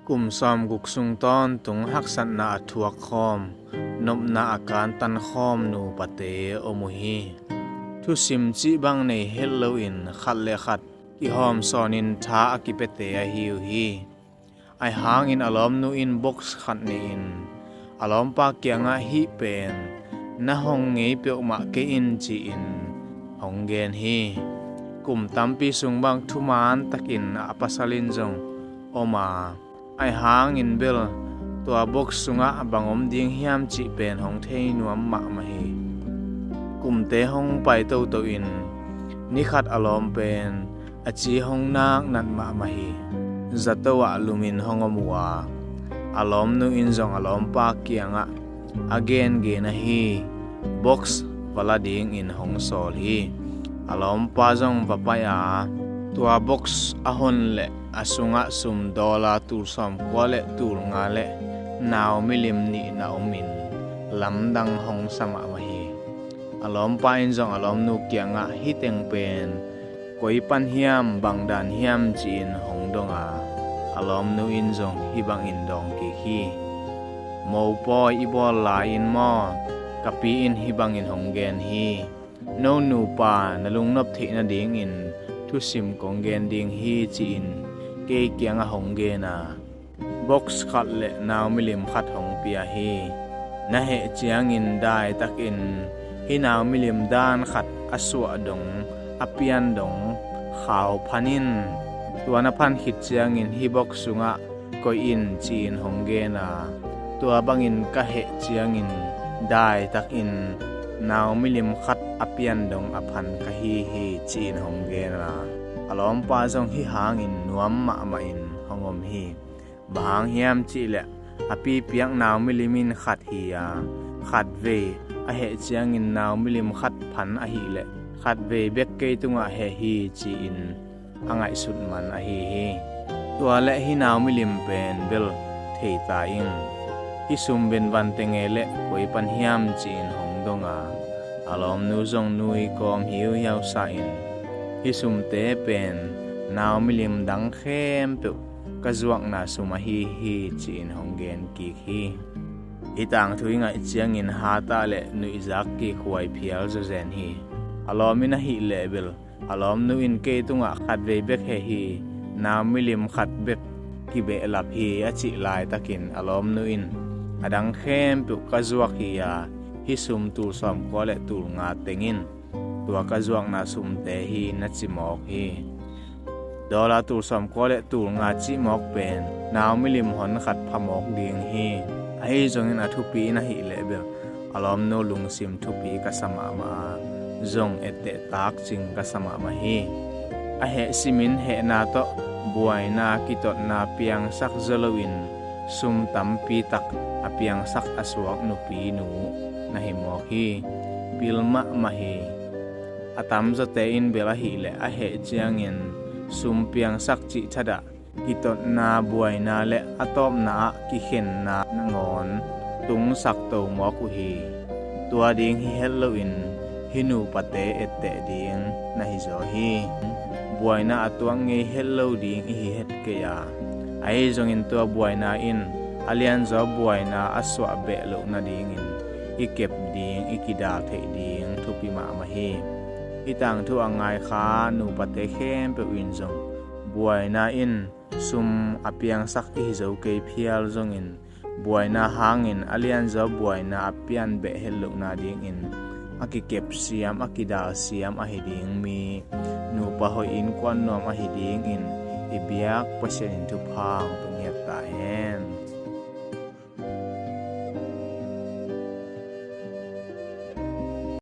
กุมซอมกุกซุงตอนตุงหักสันนาทัวคอมนบนาอาการตันคอมนูปะเตอมุฮีทุสิมจีบังในเฮลโลอินขัดเลขัดกิหอมซอนินท้าอากิเปเตอฮิวฮีไอหางอินอลอมนูอินบ็อกซ์ขัดเนอินอลอมปาเกียงะฮีเป็นนะฮงเงยเปียวมาเกอินจีอินฮงเกนฮีกุมตัมปีซุงบังทุมานตักินอปัสลินจงโอมาไอหางอินเบลตัวบกสุงะบังอมดิงเฮียมจิเป็นหงเทนวมมะมะฮีกุมเตหงไปโตโตอินนิขัดอลอมเป็นอจีหงนากนัดมะมะฮีจัตวะลุมินหงอมัวอลอมนูอินจงอลอมปาเกียงะagainเกนะฮีบ็อกซ์วลาดิงอินหงโซลฮีอลอมปาจงวปายาตัวบ็อกซ์อหนเลอาสุงะซุมดอลาตูสอมควาเลตูงาเลนาวมิลิมนีนาวมินลำดังหงสมะมะฮีอลอมปาอินจงอลอมนูเกียงะฮิเตงเป็นกวยปันเฮียมบังดานเฮียมจีนหงดงอาอลอมนูอินจงฮิบังอินดองกิฮีโมปอยอีบอลลาอินมอกะปีอินฮิบังอินหงเกนฮีโนนูปานลุงนบเทนดิงอินทุสิมกงเกนดิงฮีจีนเกยเกียงหงเกนาบ็อกซ์ขัดเลนาวมิลิมขัดหงเปียฮีนะเหเจียงอินได้ตักอินฮีนาวมิลิมดานขัดอสวดงอเปียนดงขาวพันินตัวนพันขิดเจียงอินฮีบ็อกซุงะกอยอินจีนหงเกนาตัวบังอินกะเหเจียงอินได้ตักอินนาวมิลิมขัดอเปียนดงอพันกะฮีฮีจีนหงเกนาอลอมปาจงฮิหางอินนวมมะมะอินหงอมฮีบางเฮียมจีเลอปีเปียงนาวมิลิมินขัดฮียาขัดเวอเหเจียงอินนาวมิลิมขัดพันอฮีเลขัดเวเบกเกยตุงะเฮฮีจีอินอังไอสุดมันอฮีฮีตัวและฮินาวมิลิมเป็นเบลเทตาอิงฮิซุมเบนวันเตงเอเลกวยปันเฮียมจีนหงดงอาอลอมนูจงนุยกอมหิวยาวซาอินฮิซุมเตเป็นนาวมิลิมดังเข้มเปวกะจวกนาสุมาฮีฮีจีนหงเกนกีฮีอีต่างทุยงะเจียงอินฮาตาเลนุอิจักกีควายเพียลเจนฮีอลอมินะฮีเลเบลอลอมนูอินเกตุงะขัดเวเบกเฮฮีนาวมิลิมขัดเบกกิเบลับฮีอจิลายตะกินอลอมนูอินอดังเข้มเปวกะจวกฮียาฮิซุมตูสอมควาเลตูงาเตงินตัวกะจวกนาสุมเตฮีนัจิมอกฮีดอลาตูสอมควาเลตูงาจิมอกเป็นนาวมิลิมหอนขัดพมอกดิงฮีไอจงอินอทุปีนะฮีเลเบลอลอมโนลุงซิมทุปีกะสมามาจงเอเตตากจิงกะสมามาฮีอเหซิมินเฮนาโตบวยนากิตอนาเปียงสักเจลวินซุมตัมปีตักอเปียงสักอสวกนุปีนูนะฮิมอกฮีปิลมะมะฮีatam za te in bela hi le a he chiang in sum piang sak chi thada kitot na buai na le atop na ki khen na ngon tung sak to mo ku hi tua ding hi hello in hinu pate ette ding na hi zo hi buai na atuang nge hello ding hi het ke ya ai jong in tua buai na in alian zo buai na aswa be lo na ding in ikep ding ikida the ding thupi ma ma hi itang thu angai kha nu pate khem pe win jong buai na in sum apiang sak hi zo ke phial jong in buai na hangin alian zo buai na apian be hello na ding in akikep siam akida siam a hiding mi nu pa ho in kwan nom a hiding in ibiak pasien thu phang puniat ta hen